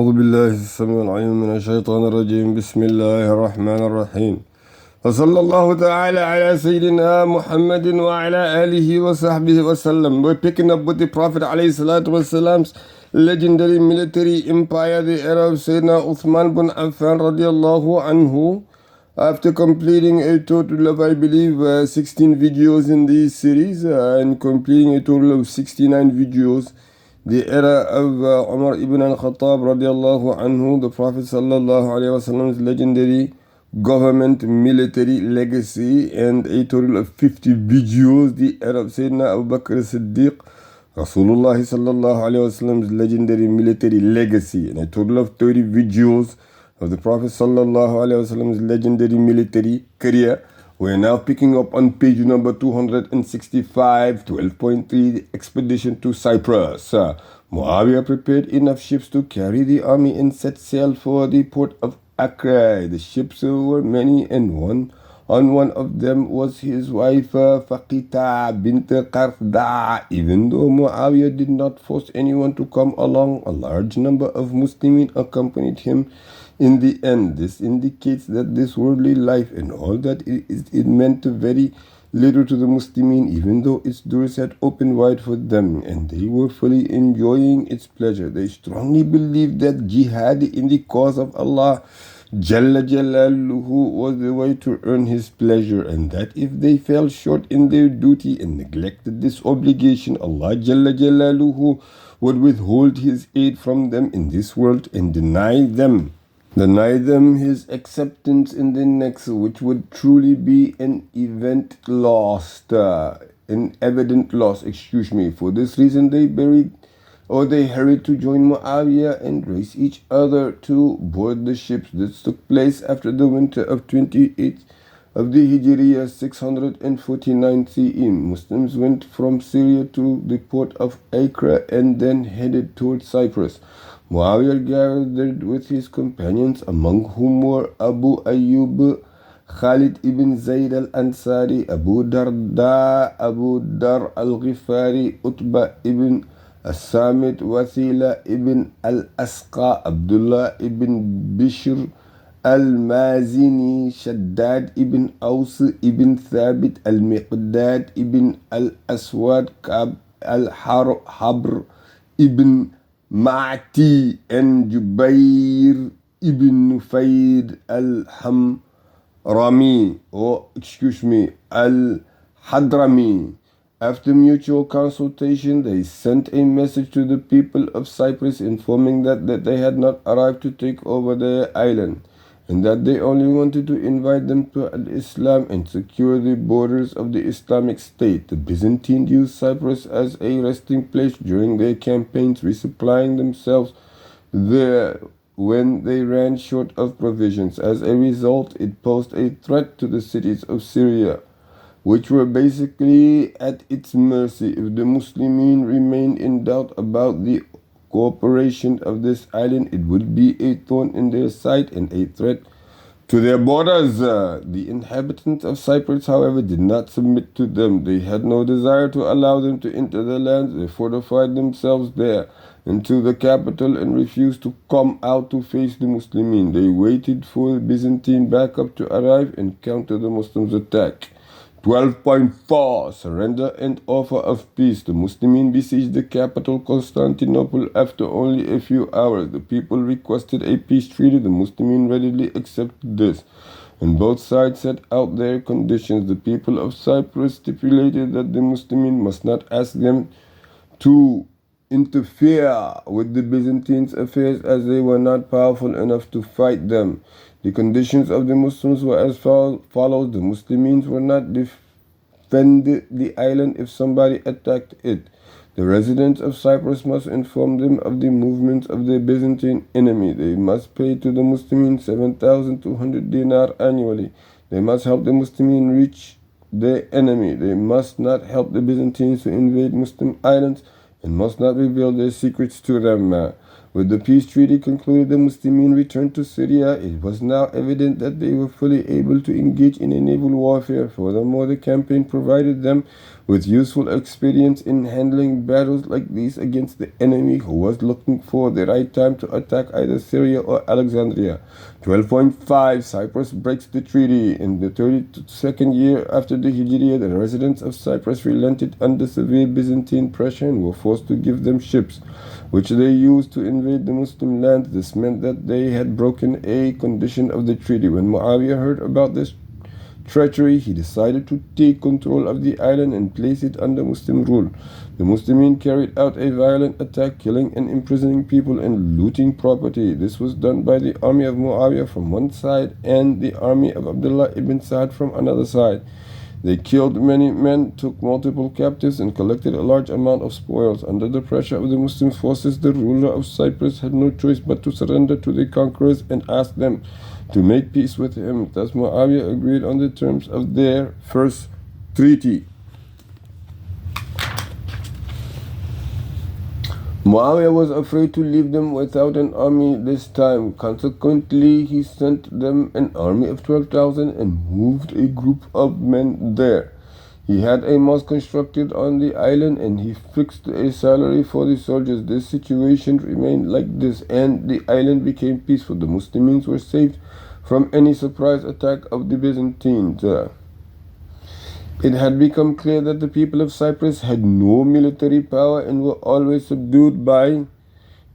أعوذ بالله السميع العليم من الشيطان الرجيم بسم الله الرحمن الرحيم وصلى الله تعالى على سيدنا محمد وعلى آله وصحبه وسلم. We're picking up with the Prophet alayhi salatu wasalam's legendary military empire, the era of Sayyidina Uthman bin Affan radiallahu anhu. After completing a total of, I believe, 16 videos in this series and completing a total of 69 videos, the era of Umar ibn al-Khattab radiallahu anhu, the Prophet sallallahu alayhi wasallam's legendary government military legacy, and a total of 50 videos, the era of Sayyidina Abu Bakr as-Siddiq, Rasulullah sallallahu alayhi wasallam's legendary military legacy, and a total of 30 videos of the Prophet sallallahu alaihi wasallam's legendary military career. We're now picking up on page number 265, 12.3, the expedition to Cyprus. Muawiyah prepared enough ships to carry the army and set sail for the port of Accra. The ships were many, and one of them was his wife Faqita bint Qarda. Even though Muawiyah did not force anyone to come along, a large number of Muslims accompanied him. In the end, this indicates that this worldly life and all that it meant very little to the Muslimin, even though its doors had opened wide for them and they were fully enjoying its pleasure. They strongly believed that jihad in the cause of Allah Jalla Jalaluhu was the way to earn his pleasure, and that if they fell short in their duty and neglected this obligation, Allah Jalla Jalaluhu would withhold his aid from them in this world and deny them his acceptance in the next, which would truly be an evident loss. For this reason, they hurried to join Muawiyah and race each other to board the ships. This took place after the winter of 28 of the Hijriya 649 CE. Muslims went from Syria to the port of Accra and then headed towards Cyprus. Muawiyah gathered with his companions, among whom were Abu Ayyub, Khalid ibn Zayd al-Ansari, Abu Darda, Abu Dar al-Ghifari, Utbah ibn As-Samit, Wathila ibn al-Asqa, Abdullah ibn Bishr al-Mazini, Shaddad ibn Aus ibn Thabit, al-Miqdad ibn al-Aswad, Ka'b al-Habr ibn Ma'ti, and Jubair ibn Nufayd al-Hadrami. After mutual consultation, they sent a message to the people of Cyprus informing that they had not arrived to take over their island, and that they only wanted to invite them to Islam and secure the borders of the Islamic State. The Byzantines used Cyprus as a resting place during their campaigns, resupplying themselves there when they ran short of provisions. As a result, it posed a threat to the cities of Syria, which were basically at its mercy. If the Muslimin remained in doubt about the cooperation of this island, it would be a thorn in their side and a threat to their borders. The inhabitants of Cyprus, however, did not submit to them. They had no desire to allow them to enter the land. They fortified themselves there into the capital and refused to come out to face the Muslimin. They waited for the Byzantine backup to arrive and counter the Muslims' attack. 12.4 Surrender and offer of peace. The Muslimin besieged the capital Constantinople after only a few hours. The people requested a peace treaty. The Muslimin readily accepted this, and both sides set out their conditions. The people of Cyprus stipulated that the Muslimin must not ask them to interfere with the Byzantines' affairs, as they were not powerful enough to fight them. The conditions of the Muslims were as follows. The Muslims were not defend the island if somebody attacked it. The residents of Cyprus must inform them of the movements of their Byzantine enemy. They must pay to the Muslims 7,200 dinar annually. They must help the Muslims reach their enemy. They must not help the Byzantines to invade Muslim islands and must not reveal their secrets to them. With the peace treaty concluded, the Muslimin returned to Syria. It was now evident that they were fully able to engage in a naval warfare. Furthermore, the campaign provided them with useful experience in handling battles like these against the enemy, who was looking for the right time to attack either Syria or Alexandria. 12.5 Cyprus breaks the treaty. In the 32nd year after the Hijriya, the residents of Cyprus relented under severe Byzantine pressure and were forced to give them ships, which they used to invade the Muslim lands. This meant that they had broken a condition of the treaty. When Muawiyah heard about this treachery, he decided to take control of the island and place it under Muslim rule. The Muslimin carried out a violent attack, killing and imprisoning people and looting property. This was done by the army of Muawiyah from one side and the army of Abdullah ibn Sa'd from another side. They killed many men, took multiple captives, and collected a large amount of spoils. Under the pressure of the Muslim forces, the ruler of Cyprus had no choice but to surrender to the conquerors and ask them to make peace with him. Thus Muawiyah agreed on the terms of their first treaty. Muawiyah was afraid to leave them without an army this time. Consequently, he sent them an army of 12,000 and moved a group of men there. He had a mosque constructed on the island and he fixed a salary for the soldiers. This situation remained like this and the island became peaceful. The Muslims were saved from any surprise attack of the Byzantines. It had become clear that the people of Cyprus had no military power and were always subdued by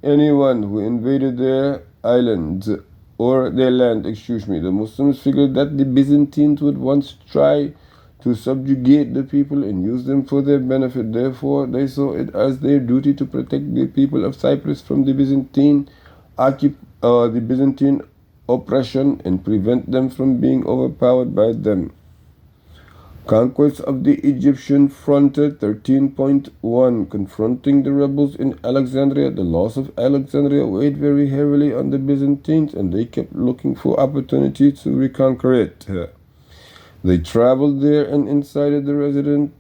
anyone who invaded their islands or their land. The Muslims figured that the Byzantines would once try to subjugate the people and use them for their benefit. Therefore, they saw it as their duty to protect the people of Cyprus from the Byzantine oppression and prevent them from being overpowered by them. Conquest of the Egyptian frontier. 13.1 Confronting the rebels in Alexandria. The loss of Alexandria weighed very heavily on the Byzantines and they kept looking for opportunities to reconquer it. They traveled there and incited the resident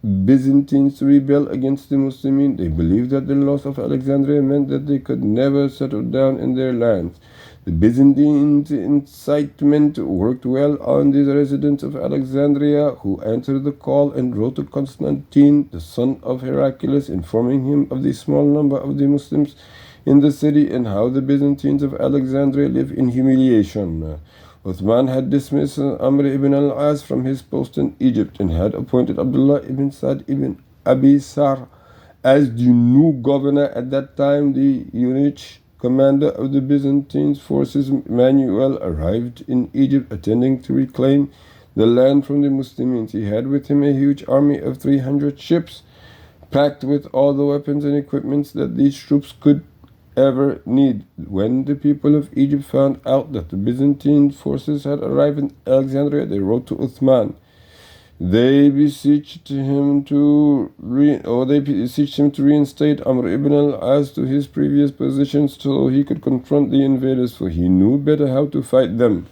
Byzantines to rebel against the Muslimin. They believed that the loss of Alexandria meant that they could never settle down in their lands. The Byzantine incitement worked well on the residents of Alexandria, who answered the call and wrote to Constantine, the son of Heraclius, informing him of the small number of the Muslims in the city and how the Byzantines of Alexandria live in humiliation. Uthman had dismissed Amr ibn al-As from his post in Egypt and had appointed Abdullah ibn Sa'd ibn Abi Sar as the new governor. At that time, the eunuch commander of the Byzantine forces, Manuel, arrived in Egypt, intending to reclaim the land from the Muslims. He had with him a huge army of 300 ships, packed with all the weapons and equipments that these troops could ever need. When the people of Egypt found out that the Byzantine forces had arrived in Alexandria, they wrote to Uthman. They beseeched him to reinstate Amr ibn al-As to his previous position so he could confront the invaders, for he knew better how to fight them.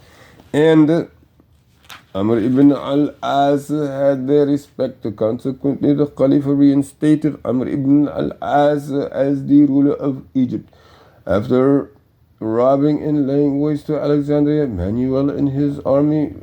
And Amr ibn al-As had their respect. Consequently, the Caliph reinstated Amr ibn al-As as the ruler of Egypt. After robbing and laying waste to Alexandria, Manuel and his army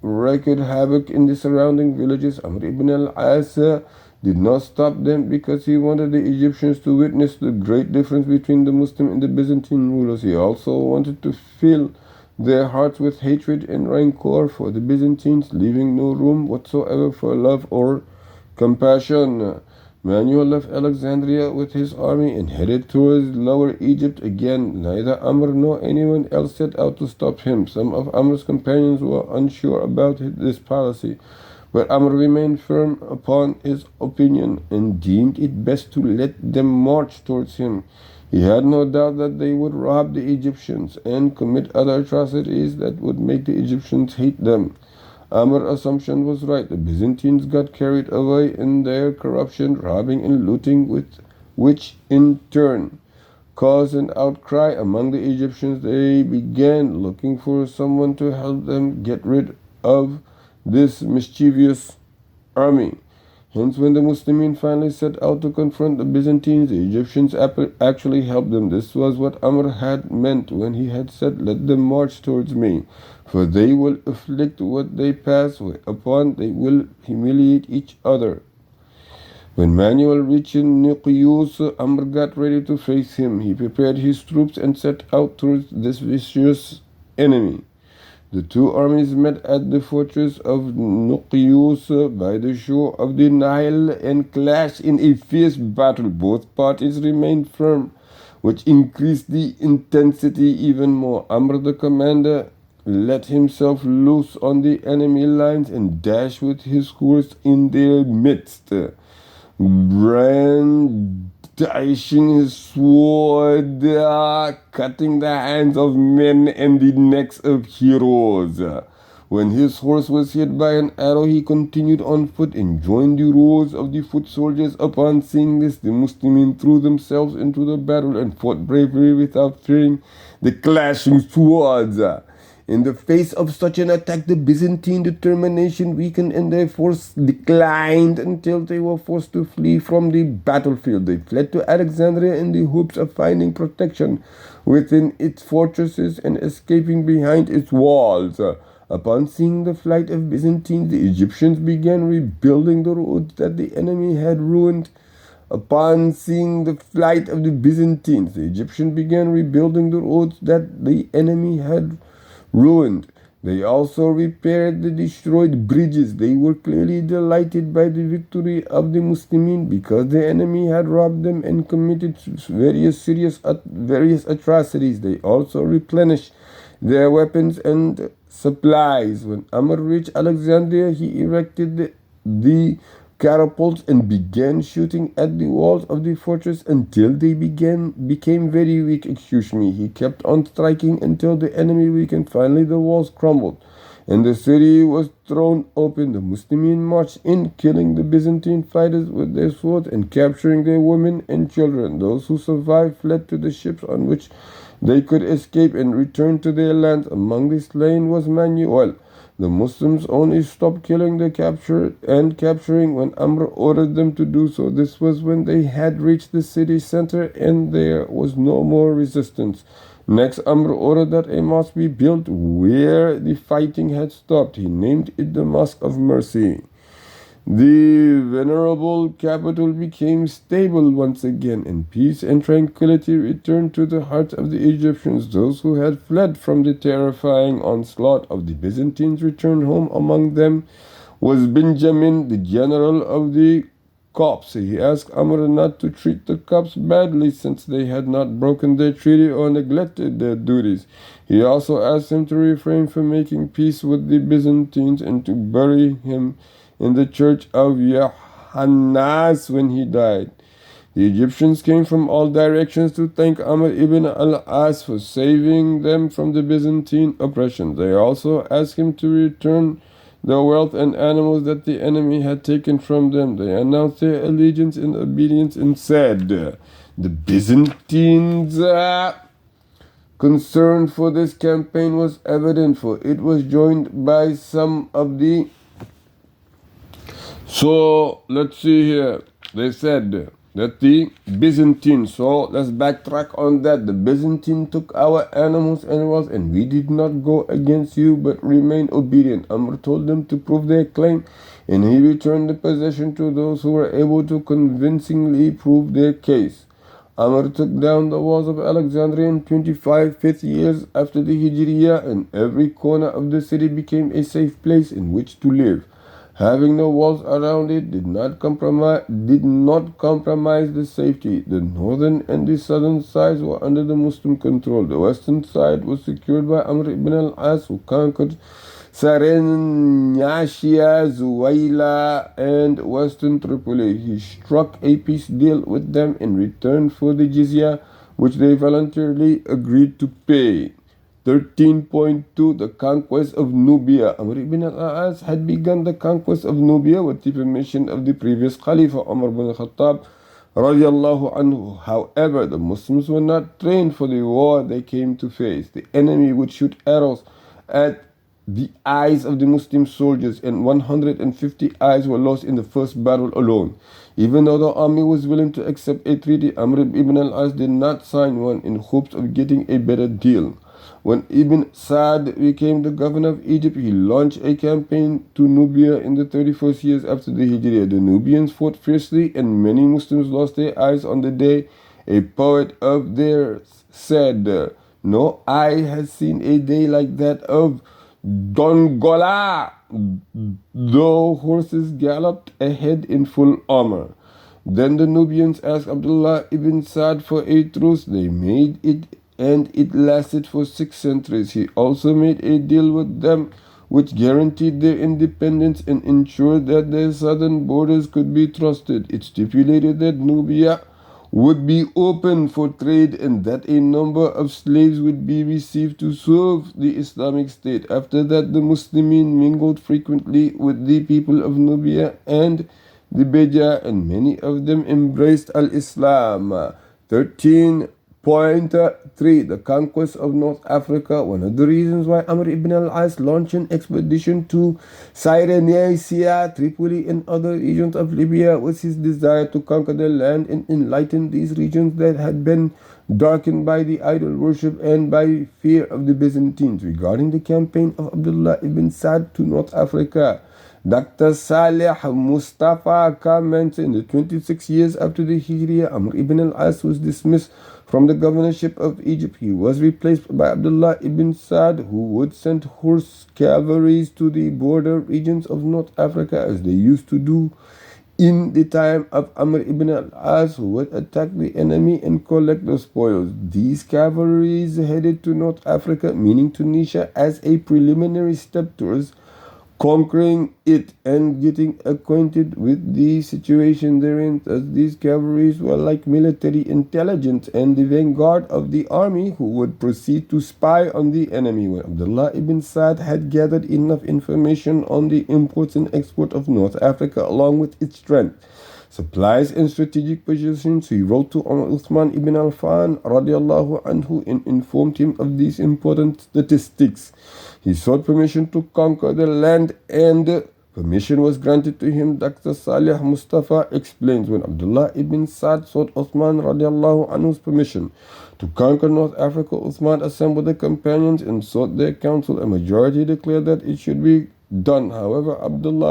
wreaked havoc in the surrounding villages. Amr ibn al-As did not stop them because he wanted the Egyptians to witness the great difference between the Muslim and the Byzantine rulers. He also wanted to fill their hearts with hatred and rancor for the Byzantines, leaving no room whatsoever for love or compassion. Manuel left Alexandria with his army and headed towards Lower Egypt again. Neither Amr nor anyone else set out to stop him. Some of Amr's companions were unsure about this policy, but Amr remained firm upon his opinion and deemed it best to let them march towards him. He had no doubt that they would rob the Egyptians and commit other atrocities that would make the Egyptians hate them. Amr's assumption was right. The Byzantines got carried away in their corruption, robbing and looting, which in turn caused an outcry among the Egyptians. They began looking for someone to help them get rid of this mischievous army. Hence, when the Muslimin finally set out to confront the Byzantines, the Egyptians actually helped them. This was what Amr had meant when he had said, "Let them march towards me, for they will afflict what they pass upon, they will humiliate each other." When Manuel reached Niqyus, Amr got ready to face him. He prepared his troops and set out towards this vicious enemy. The two armies met at the fortress of Nuqyus by the shore of the Nile and clashed in a fierce battle. Both parties remained firm, which increased the intensity even more. Amr, the commander, let himself loose on the enemy lines and dashed with his horse in their midst, brandishing his sword, cutting the hands of men and the necks of heroes. When his horse was hit by an arrow, he continued on foot and joined the rows of the foot soldiers. Upon seeing this, the Muslimin threw themselves into the battle and fought bravely without fearing the clashing swords. In the face of such an attack, the Byzantine determination weakened and their force declined until they were forced to flee from the battlefield. They fled to Alexandria in the hopes of finding protection within its fortresses and escaping behind its walls. Upon seeing the flight of Byzantines, the Egyptians began rebuilding the roads that the enemy had ruined. Upon seeing the flight of the Byzantines, the Egyptians began rebuilding the roads that the enemy had ruined. They also repaired the destroyed bridges. They were clearly delighted by the victory of the Muslimin because the enemy had robbed them and committed various atrocities. They also replenished their weapons and supplies. When Amr reached Alexandria, he erected the catapults and began shooting at the walls of the fortress until they became very weak. He kept on striking until the enemy weakened. Finally, the walls crumbled and the city was thrown open. The Muslimin marched in, killing the Byzantine fighters with their swords and capturing their women and children. Those who survived fled to the ships on which they could escape and return to their land. Among the slain was Manuel. The Muslims only stopped killing the capturing when Amr ordered them to do so. This was when they had reached the city center and there was no more resistance. Next, Amr ordered that a mosque be built where the fighting had stopped. He named it the Mosque of Mercy. The venerable capital became stable once again, and peace and tranquility returned to the hearts of the Egyptians. Those who had fled from the terrifying onslaught of the Byzantines returned home. Among them was Benjamin, the general of the Copts. He asked Amr not to treat the Copts badly since they had not broken their treaty or neglected their duties. He also asked him to refrain from making peace with the Byzantines and to bury him in the church of Yohannas when he died. The Egyptians came from all directions to thank Amr ibn al-As for saving them from the Byzantine oppression. They also asked him to return the wealth and animals that the enemy had taken from them. They announced their allegiance and obedience and said, the Byzantines' concern for this campaign was evident, for it was joined by some of the So let's see here. They said that the Byzantine, so let's backtrack on that. The Byzantine took our animals and wealth, and we did not go against you but remained obedient. Amr told them to prove their claim, and he returned the possession to those who were able to convincingly prove their case. Amr took down the walls of Alexandria in 25 years after the Hijriya, and every corner of the city became a safe place in which to live. Having no walls around it did not compromise the safety. The northern and the southern sides were under the Muslim control. The western side was secured by Amr ibn al-As, who conquered Sarnashia, Zuwaila, and western Tripoli. He struck a peace deal with them in return for the jizya, which they voluntarily agreed to pay. 13.2 The conquest of Nubia. Amr ibn al-As had begun the conquest of Nubia with the permission of the previous Khalifa Umar ibn al-Khattab radiallahu anhu. However, the Muslims were not trained for the war they came to face. The enemy would shoot arrows at the eyes of the Muslim soldiers, and 150 eyes were lost in the first battle alone. Even though the army was willing to accept a treaty, Amr ibn al-As did not sign one in hopes of getting a better deal. When Ibn Sa'd became the governor of Egypt, he launched a campaign to Nubia in the 31st years after the Hijrah. The Nubians fought fiercely, and many Muslims lost their eyes on the day. A poet of theirs said, "No eye has seen a day like that of Dongola, though horses galloped ahead in full armor." Then the Nubians asked Abdullah ibn Sa'd for a truce. They made it, and it lasted for 6 centuries. He also made a deal with them which guaranteed their independence and ensured that their southern borders could be trusted. It stipulated that Nubia would be open for trade and that a number of slaves would be received to serve the Islamic State. After that, the Muslimin mingled frequently with the people of Nubia and the Beja, and many of them embraced al-Islam. 13.3 The conquest of North Africa. One of the reasons why Amr ibn al-As launched an expedition to Cyrenaica, Tripoli, and other regions of Libya was his desire to conquer the land and enlighten these regions that had been darkened by the idol worship and by fear of the Byzantines. Regarding the campaign of Abdullah ibn Sa'd to North Africa, Dr. Saleh Mustafa comments, in the 26 years after the Hijrah, Amr ibn al-As was dismissed from the governorship of Egypt. He was replaced by Abdullah ibn Sa'd, who would send horse cavalries to the border regions of North Africa as they used to do in the time of Amr ibn al-As, who would attack the enemy and collect the spoils. These cavalries headed to North Africa, meaning Tunisia, as a preliminary step towards conquering it and getting acquainted with the situation therein. Thus, these cavalries were like military intelligence and the vanguard of the army who would proceed to spy on the enemy. When Abdullah ibn Sa'd had gathered enough information on the imports and export of North Africa along with its strength, supplies, and strategic positions, he wrote to Uthman ibn Affaan radiallahu anhu and informed him of these important statistics. He sought permission to conquer the land, and permission was granted to him. Dr. Saleh Mustafa explains, when Abdullah ibn Sa'd sought Uthman radiallahu anhu's permission to conquer North Africa, Uthman assembled the companions and sought their counsel. A majority declared that it should be done. However, Abul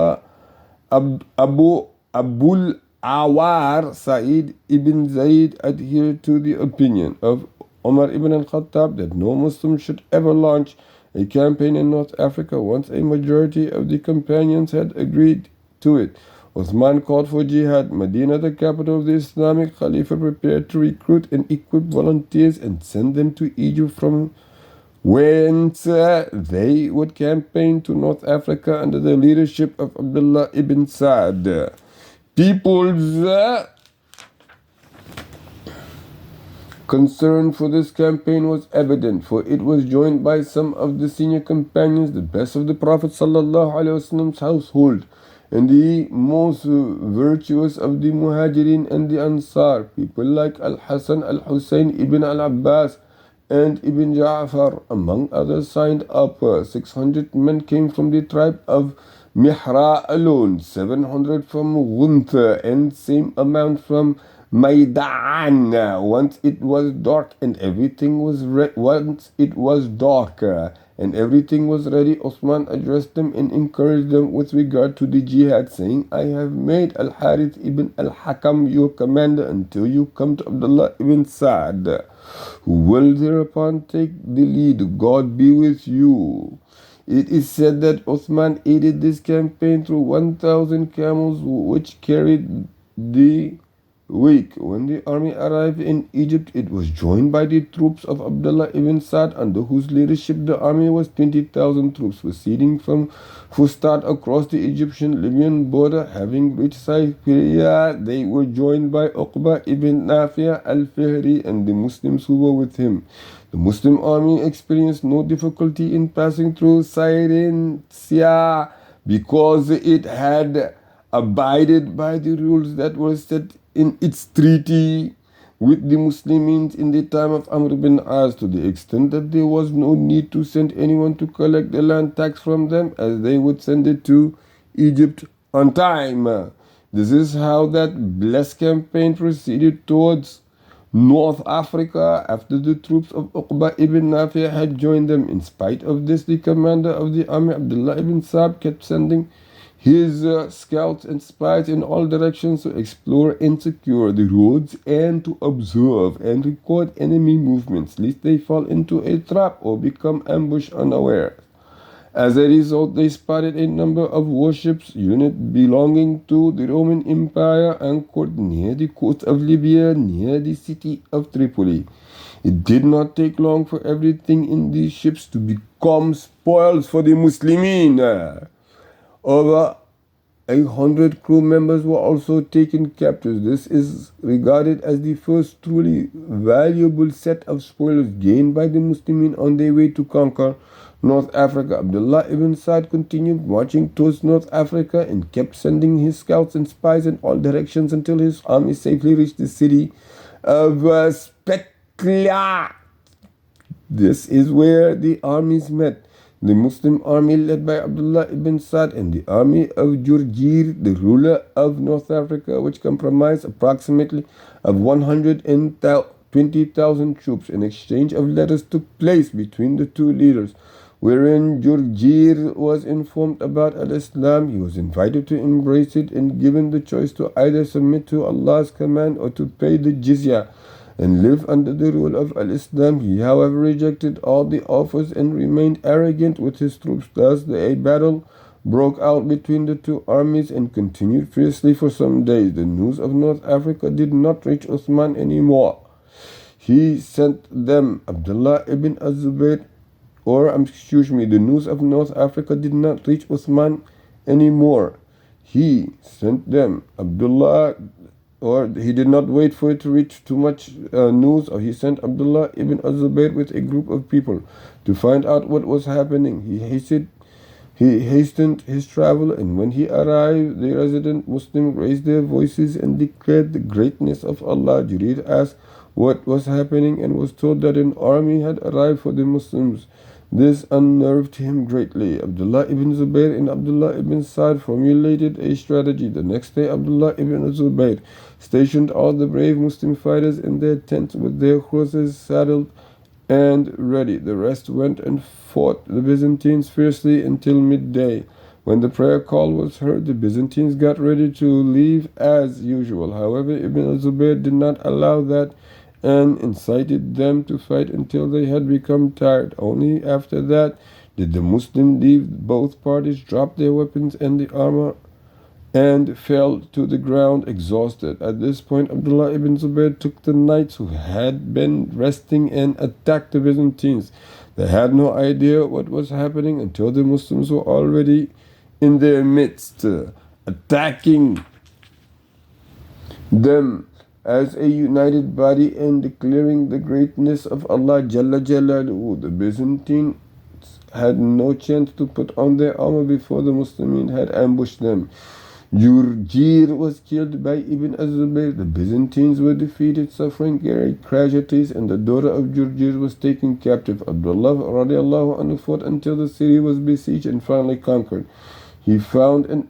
Awar Sa'id ibn Zayd adhered to the opinion of Umar ibn al-Khattab that no Muslim should ever launch a campaign in North Africa once a majority of the companions had agreed to it. Uthman called for jihad. Medina, the capital of the Islamic Khalifa, prepared to recruit and equip volunteers and send them to Egypt, from whence they would campaign to North Africa under the leadership of Abdullah ibn Sa'd. People's concern for this campaign was evident, for it was joined by some of the senior companions, the best of the Prophet ﷺ's household, and the most virtuous of the Muhajirin and the Ansar. People like Al-Hasan, Al-Hussein, Ibn Al-Abbas, and Ibn Ja'far, among others, signed up. 600 men came from the tribe of Mihra alone, 700 from Ghunth, and same amount from Maidan. Once it was dark and everything was ready, Uthman addressed them and encouraged them with regard to the jihad, saying, "I have made Al-Harith ibn al-Hakam your commander until you come to Abdullah ibn Sa'd, who will thereupon take the lead. God be with you." It is said that Uthman aided this campaign through 1,000 camels, which carried the week. When the army arrived in Egypt, it was joined by the troops of Abdullah ibn Sa'd, under whose leadership the army was 20,000 troops. Proceeding from Fustat across the Egyptian-Libyan border, having reached Cyprus, they were joined by Uqba ibn Nafi' al-Fihri and the Muslims who were with him. The Muslim army experienced no difficulty in passing through Cyrenaica because it had abided by the rules that were set in its treaty. with the Muslims in the time of Amr bin As, to the extent that there was no need to send anyone to collect the land tax from them, as they would send it to Egypt on time. This is how that blessed campaign proceeded towards North Africa after the troops of Uqba ibn Nafi had joined them. In spite of this, the commander of the army, Abdullah ibn Saab, kept sending his scouts and spies in all directions to explore and secure the roads and to observe and record enemy movements, lest they fall into a trap or become ambushed unaware. As a result, they spotted a number of warships units belonging to the Roman Empire anchored near the coast of Libya, near the city of Tripoli. It did not take long for everything in these ships to become spoils for the Muslimin. Over 100 crew members were also taken captives. This is regarded as the first truly valuable set of spoils gained by the Muslimin on their way to conquer North Africa. Abdullah ibn Sa'd continued marching towards North Africa and kept sending his scouts and spies in all directions until his army safely reached the city of Spetla. This is where the armies met. The Muslim army led by Abdullah ibn Sa'd and the army of Jurjir, the ruler of North Africa, which comprised approximately of 120,000 troops. An exchange of letters took place between the two leaders, wherein Jurjir was informed about al-Islam. He was invited to embrace it and given the choice to either submit to Allah's command or to pay the jizya and live under the rule of al-Islam. He, however, rejected all the offers and remained arrogant with his troops. Thus, a battle broke out between the two armies and continued fiercely for some days. The news of North Africa did not reach Uthman anymore. He sent them Abdullah ibn Az-Zubayr, the news of North Africa did not reach Uthman anymore. He sent them Abdullah, he did not wait for it to reach too much news, or he sent Abdullah ibn Az-Zubayr with a group of people to find out what was happening. He hastened his travel, and when he arrived, the resident Muslims raised their voices and declared the greatness of Allah. Jarir asked what was happening and was told that an army had arrived for the Muslims. This unnerved him greatly. Abdullah ibn Zubayr and Abdullah ibn Sa'd formulated a strategy. The next day, Abdullah ibn Zubayr stationed all the brave Muslim fighters in their tents with their horses saddled and ready. The rest went and fought the Byzantines fiercely until midday. When the prayer call was heard, the Byzantines got ready to leave as usual. However, Ibn Zubayr did not allow that and incited them to fight until they had become tired. Only after that did the Muslims leave. Both parties dropped their weapons and the armor and fell to the ground exhausted. At this point, Abdullah ibn Zubayr took the knights who had been resting and attacked the Byzantines. They had no idea what was happening until the Muslims were already in their midst, attacking them as a united body and declaring the greatness of Allah Jalla Jalaluhu. The Byzantines had no chance to put on their armor before the Muslims had ambushed them. Jurjir was killed by Ibn Az-Zubayr. The Byzantines were defeated, suffering great casualties, and the daughter of Jurjir was taken captive. Abdullah radiallahu anhu fought until the city was besieged and finally conquered. He found an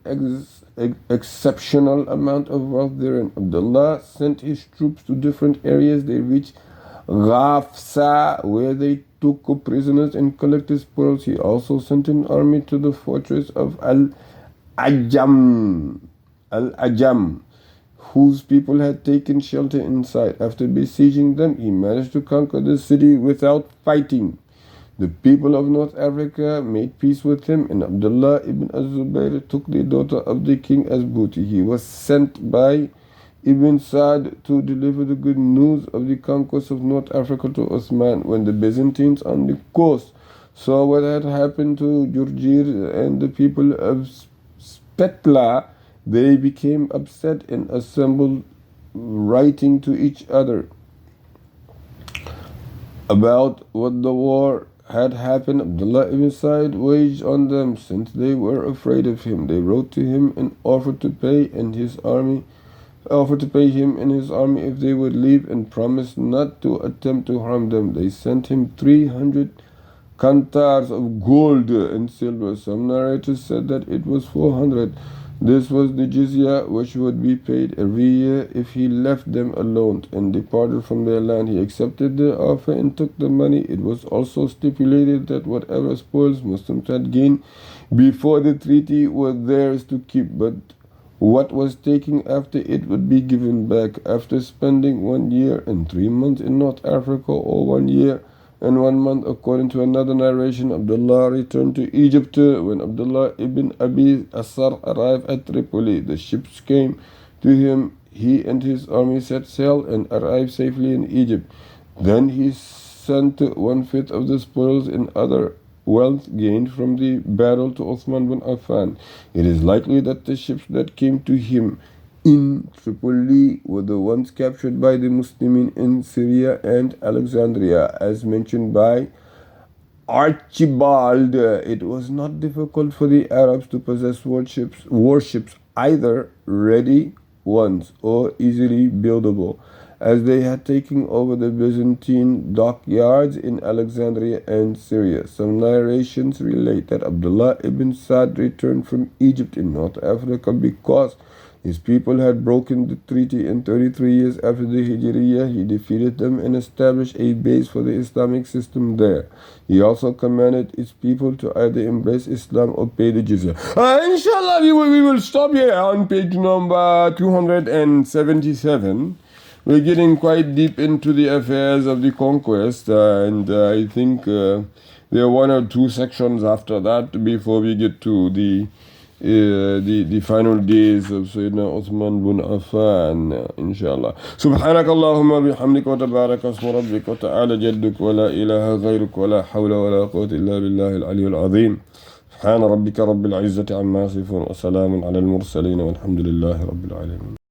exceptional amount of wealth there, and Abdullah sent his troops to different areas. They reached Ghafsa, where they took prisoners and collected spoils. He also sent an army to the fortress of Al-Ajam, whose people had taken shelter inside. After besieging them, he managed to conquer the city without fighting. The people of North Africa made peace with him, and Abdullah ibn Az-Zubayr took the daughter of the king as booty. He was sent by Ibn Sa'd to deliver the good news of the conquest of North Africa to Uthman. When the Byzantines on the coast saw what had happened to Jurjir and the people of Spetla, they became upset and assembled, writing to each other about what the war had happened. Abdullah ibn Sa'd waged on them since they were afraid of him. They wrote to him and offered to pay and his army offered to pay him and his army if they would leave and promised not to attempt to harm them. They sent him 300 kantars of gold and silver. Some narrators said that it was 400. This was the jizya which would be paid every year if he left them alone and departed from their land. He accepted the offer and took the money. It was also stipulated that whatever spoils Muslims had gained before the treaty was theirs to keep, but what was taken after it would be given back. After spending 1 year and 3 months in North Africa, or 1 year and 1 month, according to another narration, Abdullah returned to Egypt. When Abdullah ibn Abi Asar arrived at Tripoli, the ships came to him. He and his army set sail and arrived safely in Egypt. Then he sent 1/5 of the spoils and other wealth gained from the battle to Uthman bin Affan. It is likely that the ships that came to him in Tripoli were the ones captured by the Muslims in Syria and Alexandria, as mentioned by Archibald. It was not difficult for the Arabs to possess warships, either ready ones or easily buildable, as they had taken over the Byzantine dockyards in Alexandria and Syria. Some narrations relate that Abdullah ibn Sa'd returned from Egypt in North Africa because his people had broken the treaty, and 33 years after the Hijriya, he defeated them and established a base for the Islamic system there. He also commanded his people to either embrace Islam or pay the jizya. Inshallah, we will stop here on page number 277. We're getting quite deep into the affairs of the conquest, and I think there are 1 or 2 sections after that before we get to the final days of Sayyidina Uthman bin Affan, inshallah. Subhanak Allahumma bihamdika wa tabaraka asmu rabbika wa ta'ala jadduk wa la ilaha ghayruk wa la hawla wa la quwwata illa billahi al-aliyyil azim. Subhana rabbika rabbil izzati amma yasifun wa salamun ala al-mursalin walhamdulillahi rabbil alamin.